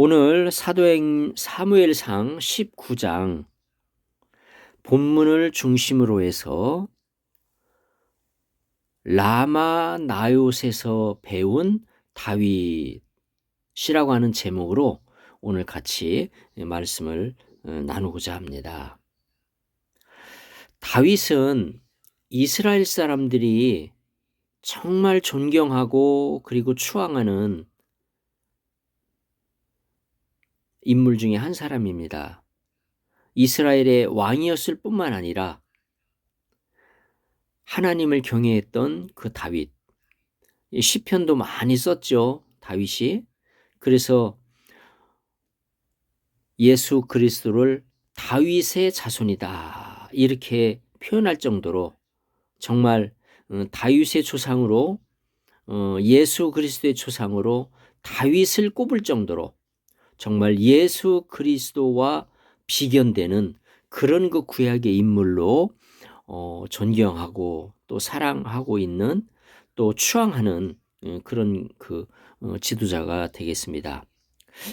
오늘 사도행 사무엘상 19장 본문을 중심으로 해서 라마 나요셋에서 배운 다윗이라고 하는 제목으로 오늘 같이 말씀을 나누고자 합니다. 다윗은 이스라엘 사람들이 정말 존경하고 그리고 추앙하는 인물 중에 한 사람입니다. 이스라엘의 왕이었을 뿐만 아니라 하나님을 경외했던 그 다윗, 시편도 많이 썼죠, 다윗이. 그래서 예수 그리스도를 다윗의 자손이다 이렇게 표현할 정도로 정말 다윗의 조상으로 예수 그리스도의 조상으로 다윗을 꼽을 정도로 정말 예수 그리스도와 비견되는 그런 그 구약의 인물로 존경하고 또 사랑하고 있는 또 추앙하는 그런 지도자가 되겠습니다.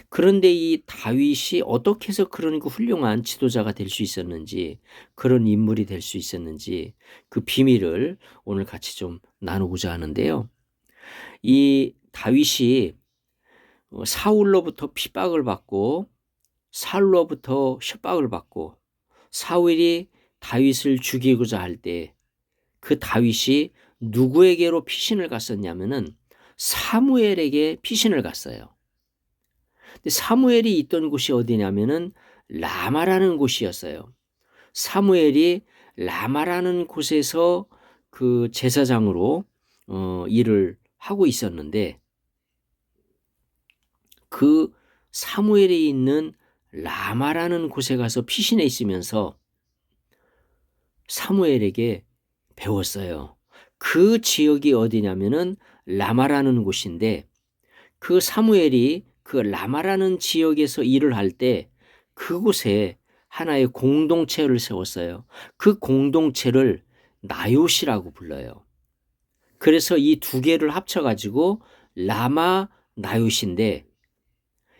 그런데 이 다윗이 어떻게 해서 그런 그 훌륭한 지도자가 될 수 있었는지, 그런 인물이 될 수 있었는지 그 비밀을 오늘 같이 좀 나누고자 하는데요. 이 다윗이 사울로부터 핍박을 받고 사울로부터 협박을 받고 사울이 다윗을 죽이고자 할 때 그 다윗이 누구에게로 피신을 갔었냐면은 사무엘에게 피신을 갔어요. 근데 사무엘이 있던 곳이 어디냐면은 라마라는 곳이었어요. 사무엘이 라마라는 곳에서 그 제사장으로 일을 하고 있었는데 그 사무엘이 있는 라마라는 곳에 가서 피신해 있으면서 사무엘에게 배웠어요. 그 지역이 어디냐면은 라마라는 곳인데 그 사무엘이 그 라마라는 지역에서 일을 할 때 그곳에 하나의 공동체를 세웠어요. 그 공동체를 나요시라고 불러요. 그래서 이 두 개를 합쳐가지고 라마 나요시인데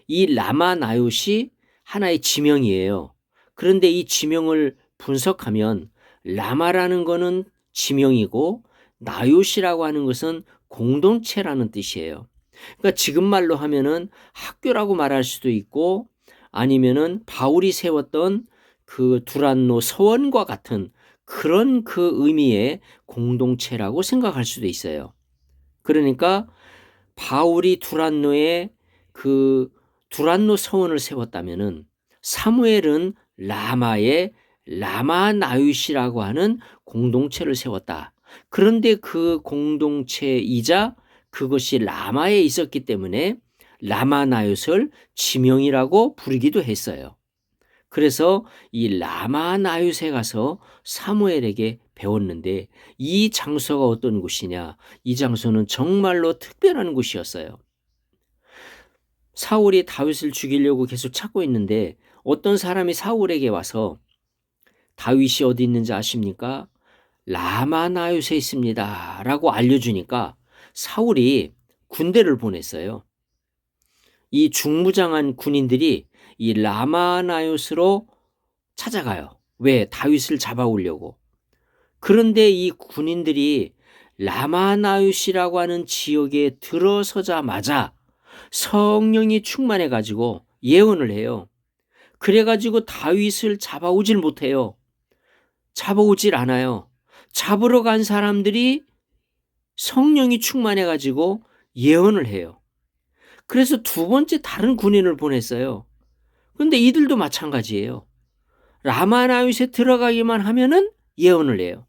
이 라마 나요시 하나의 지명이에요. 그런데 이 지명을 분석하면 라마라는 거는 지명이고 나요시라고 하는 것은 공동체라는 뜻이에요. 그러니까 지금 말로 하면은 학교라고 말할 수도 있고 아니면은 바울이 세웠던 그 두란노 서원과 같은 그런 그 의미의 공동체라고 생각할 수도 있어요. 그러니까 바울이 두란노에 그 두란노 서원을 세웠다면은 사무엘은 라마의 라마나윗이라고 하는 공동체를 세웠다. 그런데 그 공동체이자 그것이 라마에 있었기 때문에 라마나윗을 지명이라고 부르기도 했어요. 그래서 이 라마나윗에 가서 사무엘에게 배웠는데 이 장소가 어떤 곳이냐? 이 장소는 정말로 특별한 곳이었어요. 사울이 다윗을 죽이려고 계속 찾고 있는데 어떤 사람이 사울에게 와서 다윗이 어디 있는지 아십니까? 라마나윗에 있습니다 라고 알려주니까 사울이 군대를 보냈어요. 이 중무장한 군인들이 이 라마나윗으로 찾아가요. 왜? 다윗을 잡아오려고. 그런데 이 군인들이 라마나윗이라고 하는 지역에 들어서자마자 성령이 충만해 가지고 예언을 해요. 그래 가지고 다윗을 잡아오질 못해요. 잡아오질 않아요. 잡으러 간 사람들이 성령이 충만해 가지고 예언을 해요. 그래서 두 번째 다른 군인을 보냈어요. 그런데 이들도 마찬가지예요. 라마나윗에 들어가기만 하면은 예언을 해요.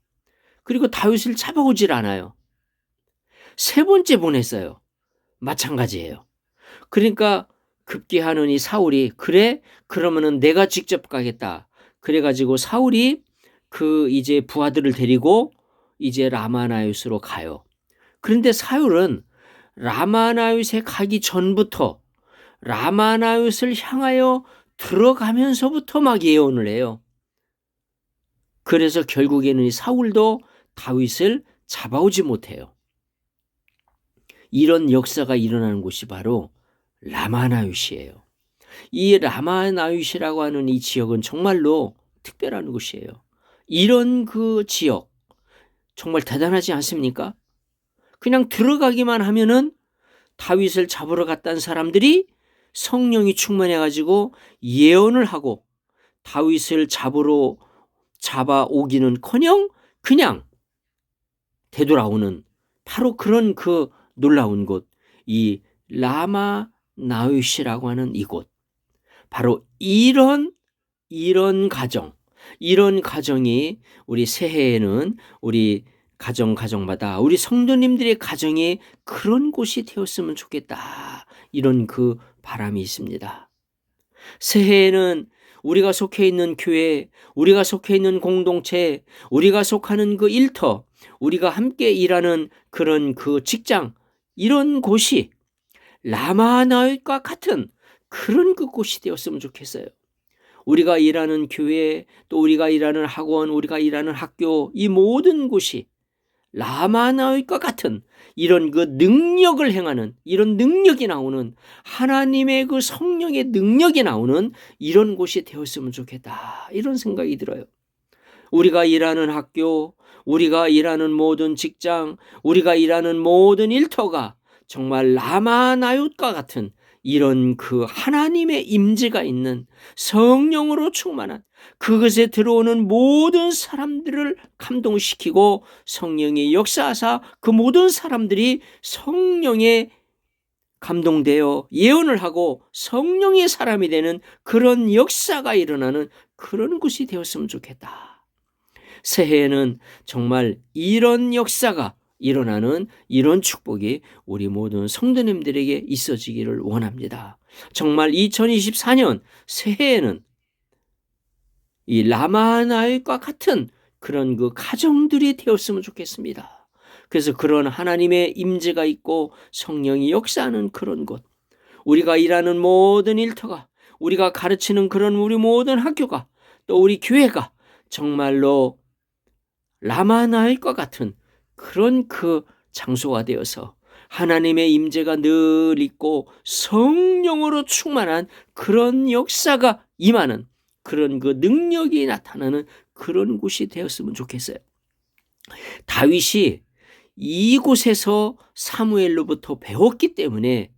그리고 다윗을 잡아오질 않아요. 세 번째 보냈어요. 마찬가지예요. 그러니까 급기야하는 사울이 그래? 그러면은 내가 직접 가겠다. 그래가지고 사울이 그 이제 부하들을 데리고 이제 라마나윗으로 가요. 그런데 사울은 라마나윗에 가기 전부터 라마나윗을 향하여 들어가면서부터 막 예언을 해요. 그래서 결국에는 이 사울도 다윗을 잡아오지 못해요. 이런 역사가 일어나는 곳이 바로 라마나윗이에요. 이 라마나윗이라고 하는 이 지역은 정말로 특별한 곳이에요. 이런 그 지역 정말 대단하지 않습니까? 그냥 들어가기만 하면은 다윗을 잡으러 갔던 사람들이 성령이 충만해 가지고 예언을 하고 다윗을 잡아오기는커녕 그냥 되돌아오는 바로 그런 그 놀라운 곳, 이 라마 나윗이라고 하는 이곳, 바로 이런 이런 가정이 우리 새해에는 우리 가정마다 우리 성도님들의 가정이 그런 곳이 되었으면 좋겠다, 이런 그 바람이 있습니다. 새해에는 우리가 속해 있는 교회, 우리가 속해 있는 공동체, 우리가 속하는 그 일터, 우리가 함께 일하는 그런 그 직장, 이런 곳이 라마나윗과 같은 그런 그 곳이 되었으면 좋겠어요. 우리가 일하는 교회, 또 우리가 일하는 학원, 우리가 일하는 학교, 이 모든 곳이 라마나윗과 같은 이런 그 능력을 행하는, 이런 능력이 나오는, 하나님의 그 성령의 능력이 나오는 이런 곳이 되었으면 좋겠다, 이런 생각이 들어요. 우리가 일하는 학교, 우리가 일하는 모든 직장, 우리가 일하는 모든 일터가 정말 라마나윗과 같은 이런 그 하나님의 임재가 있는, 성령으로 충만한, 그것에 들어오는 모든 사람들을 감동시키고 성령이 역사하사 그 모든 사람들이 성령에 감동되어 예언을 하고 성령의 사람이 되는 그런 역사가 일어나는 그런 곳이 되었으면 좋겠다. 새해에는 정말 이런 역사가 일어나는 이런 축복이 우리 모든 성도님들에게 있어지기를 원합니다. 정말 2024년 새해에는 이 라마나윗과 같은 그런 그 가정들이 되었으면 좋겠습니다. 그래서 그런 하나님의 임재가 있고 성령이 역사하는 그런 곳, 우리가 일하는 모든 일터가, 우리가 가르치는 그런 우리 모든 학교가, 또 우리 교회가 정말로 라마나윗과 같은 그런 그 장소가 되어서 하나님의 임재가 늘 있고 성령으로 충만한 그런 역사가 임하는 그런 그 능력이 나타나는 그런 곳이 되었으면 좋겠어요. 다윗이 이곳에서 사무엘로부터 배웠기 때문에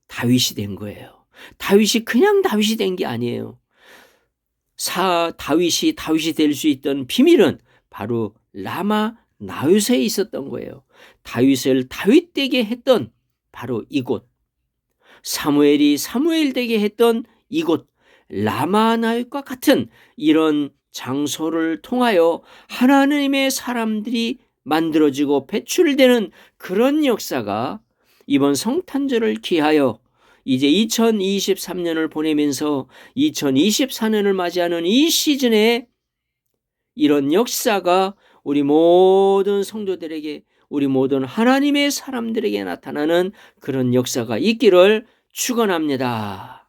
다윗이 된 거예요. 다윗이 그냥 다윗이 된 게 아니에요. 다윗이 될 수 있던 비밀은 바로 라마나윗에 있었던 거예요. 다윗을 다윗되게 했던 바로 이곳, 사무엘이 사무엘되게 했던 이곳, 라마나윗과 같은 이런 장소를 통하여 하나님의 사람들이 만들어지고 배출되는 그런 역사가 이번 성탄절을 기하여 이제 2023년을 보내면서 2024년을 맞이하는 이 시즌에 이런 역사가 우리 모든 성도들에게, 우리 모든 하나님의 사람들에게 나타나는 그런 역사가 있기를 축원합니다.